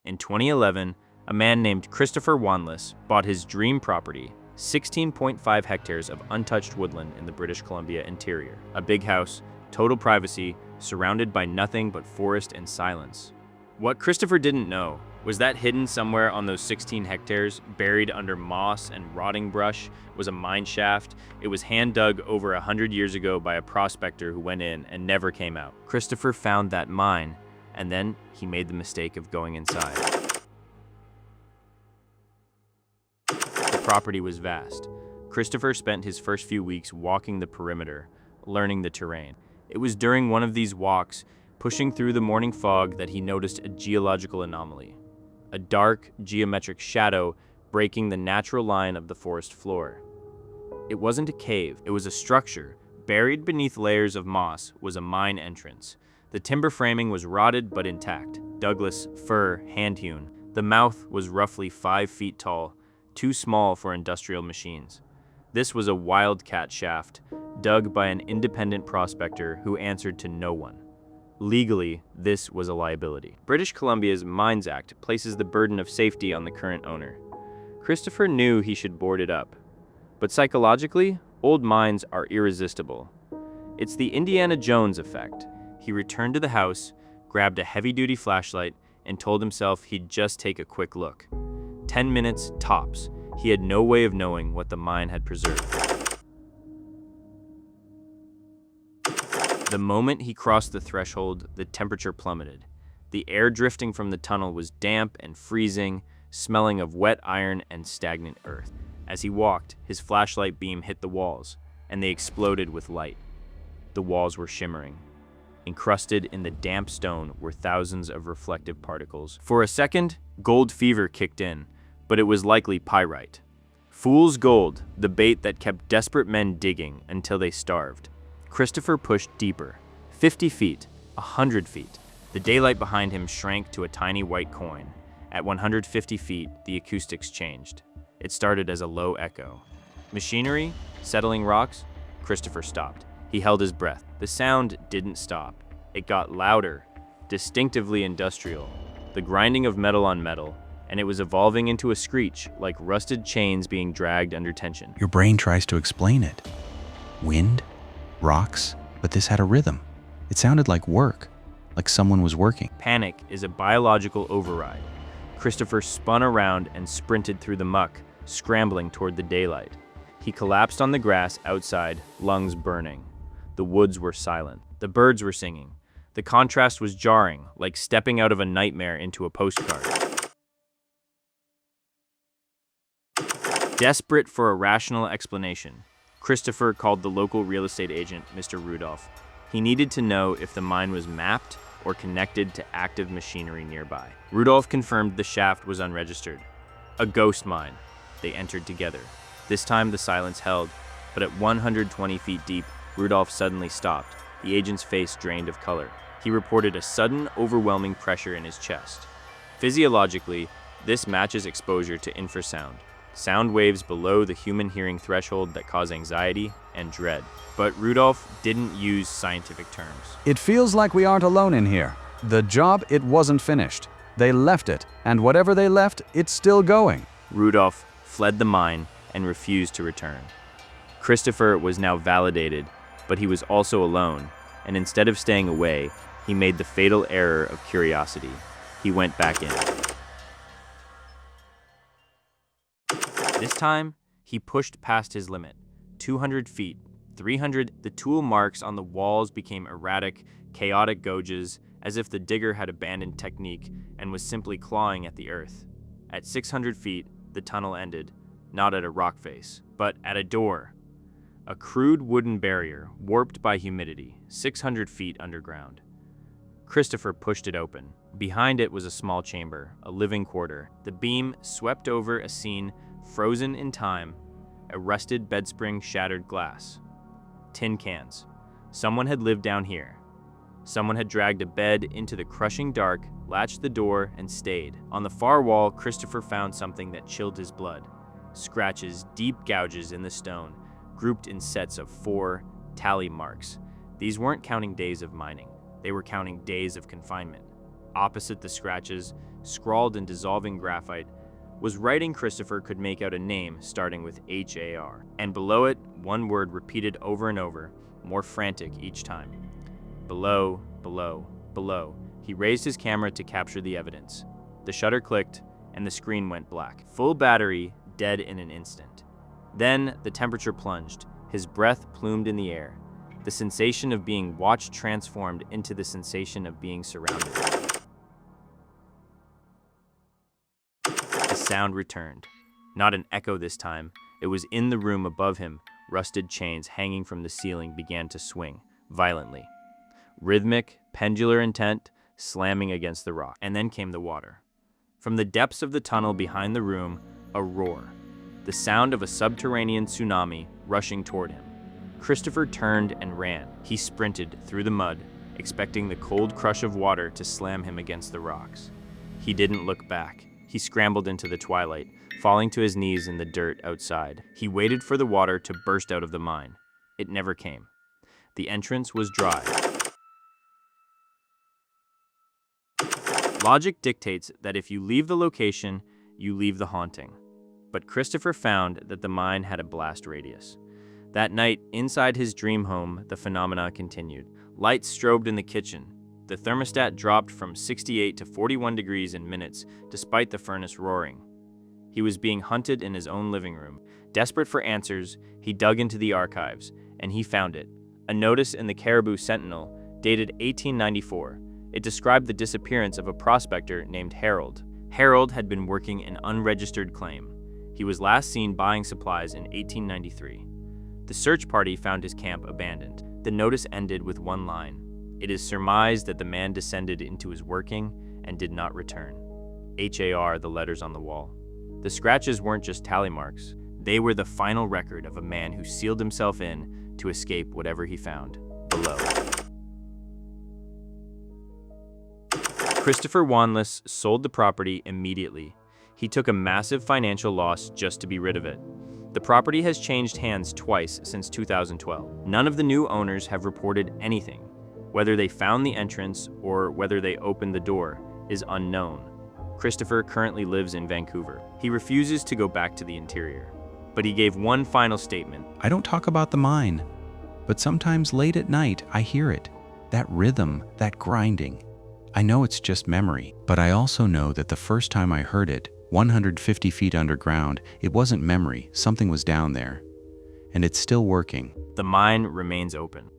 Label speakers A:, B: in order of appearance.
A: In 2011, a man named Christopher Wanless bought his dream property, 16.5 hectares of untouched woodland in the British Columbia interior. A big house, total privacy, surrounded by nothing but forest and silence. What Christopher didn't know was that hidden somewhere on those 16 hectares, buried under moss and rotting brush, was a mine shaft. It was hand-dug over 100 years ago by a prospector who went in and never came out. Christopher found that mine, and then he made the mistake of going inside. The property was vast. Christopher spent his first few weeks walking the perimeter, learning the terrain. It was during one of these walks, pushing through the morning fog, that he noticed a geological anomaly. A dark, geometric shadow breaking the natural line of the forest floor. It wasn't a cave, it was a structure. Buried beneath layers of moss was a mine entrance. The timber framing was rotted but intact. Douglas fir, hand-hewn. The mouth was roughly 5 feet tall, too small for industrial machines. This was a wildcat shaft, dug by an independent prospector who answered to no one. Legally, this was a liability. British Columbia's Mines Act places the burden of safety on the current owner. Christopher knew he should board it up. But psychologically, old mines are irresistible. It's the Indiana Jones effect. He returned to the house, grabbed a heavy-duty flashlight, and told himself he'd just take a quick look. 10 minutes, tops. He had no way of knowing what the mine had preserved. The moment he crossed the threshold, the temperature plummeted. The air drifting from the tunnel was damp and freezing, smelling of wet iron and stagnant earth. As he walked, his flashlight beam hit the walls, and they exploded with light. The walls were shimmering. Encrusted in the damp stone were thousands of reflective particles. For a second, gold fever kicked in, but it was likely pyrite. Fool's gold, the bait that kept desperate men digging until they starved. Christopher pushed deeper. 50 feet, 100 feet. The daylight behind him shrank to a tiny white coin. At 150 feet, the acoustics changed. It started as a low echo. Machinery, settling rocks. Christopher stopped. He held his breath. The sound didn't stop. It got louder, distinctively industrial. The grinding of metal on metal, and it was evolving into a screech, like rusted chains being dragged under tension.
B: Your brain tries to explain it. Wind? Rocks? But this had a rhythm. It sounded like work, like someone was working.
A: Panic is a biological override. Christopher spun around and sprinted through the muck, scrambling toward the daylight. He collapsed on the grass outside, lungs burning. The woods were silent. The birds were singing. The contrast was jarring, like stepping out of a nightmare into a postcard. Desperate for a rational explanation, Christopher called the local real estate agent, Mr. Rudolph. He needed to know if the mine was mapped or connected to active machinery nearby. Rudolph confirmed the shaft was unregistered. A ghost mine. They entered together. This time the silence held, but at 120 feet deep, Rudolph suddenly stopped. The agent's face drained of color. He reported a sudden, overwhelming pressure in his chest. Physiologically, this matches exposure to infrasound, sound waves below the human hearing threshold that cause anxiety and dread. But Rudolph didn't use scientific terms.
C: It feels like we aren't alone in here. The job, it wasn't finished. They left it, and whatever they left, it's still going.
A: Rudolph fled the mine and refused to return. Christopher was now validated, but he was also alone, and instead of staying away, he made the fatal error of curiosity. He went back in. This time, he pushed past his limit. 200 feet, 300, the tool marks on the walls became erratic, chaotic gouges, as if the digger had abandoned technique and was simply clawing at the earth. At 600 feet, the tunnel ended, not at a rock face, but at a door. A crude wooden barrier, warped by humidity, 600 feet underground. Christopher pushed it open. Behind it was a small chamber, a living quarter. The beam swept over a scene frozen in time, a rusted bedspring, shattered glass. Tin cans. Someone had lived down here. Someone had dragged a bed into the crushing dark, latched the door, and stayed. On the far wall, Christopher found something that chilled his blood. Scratches, deep gouges in the stone, grouped in sets of 4 tally marks. These weren't counting days of mining. They were counting days of confinement. Opposite the scratches, scrawled in dissolving graphite, was writing Christopher could make out a name starting with H-A-R, and below it, one word repeated over and over, more frantic each time. Below, below, below. He raised his camera to capture the evidence. The shutter clicked, and the screen went black. Full battery, dead in an instant. Then, the temperature plunged. His breath plumed in the air. The sensation of being watched transformed into the sensation of being surrounded. The sound returned. Not an echo this time. It was in the room above him. Rusted chains hanging from the ceiling began to swing, violently. Rhythmic, pendular intent, slamming against the rock. And then came the water. From the depths of the tunnel behind the room, a roar. The sound of a subterranean tsunami rushing toward him. Christopher turned and ran. He sprinted through the mud, expecting the cold crush of water to slam him against the rocks. He didn't look back. He scrambled into the twilight, falling to his knees in the dirt outside. He waited for the water to burst out of the mine. It never came. The entrance was dry. Logic dictates that if you leave the location, you leave the haunting. But Christopher found that the mine had a blast radius. That night, inside his dream home, the phenomena continued. Lights strobed in the kitchen. The thermostat dropped from 68 to 41 degrees in minutes, despite the furnace roaring. He was being hunted in his own living room. Desperate for answers, he dug into the archives, and he found it. A notice in the Caribou Sentinel, dated 1894. It described the disappearance of a prospector named Harold. Harold had been working an unregistered claim. He was last seen buying supplies in 1893. The search party found his camp abandoned. The notice ended with one line. It is surmised that the man descended into his working and did not return. H-A-R, the letters on the wall. The scratches weren't just tally marks. They were the final record of a man who sealed himself in to escape whatever he found below. Christopher Wanless sold the property immediately. He took a massive financial loss just to be rid of it. The property has changed hands twice since 2012. None of the new owners have reported anything. Whether they found the entrance or whether they opened the door is unknown. Christopher currently lives in Vancouver. He refuses to go back to the interior. But he gave one final statement.
B: I don't talk about the mine, but sometimes late at night I hear it. That rhythm, that grinding. I know it's just memory, but I also know that the first time I heard it, 150 feet underground, it wasn't memory, something was down there. And it's still working.
A: The mine remains open.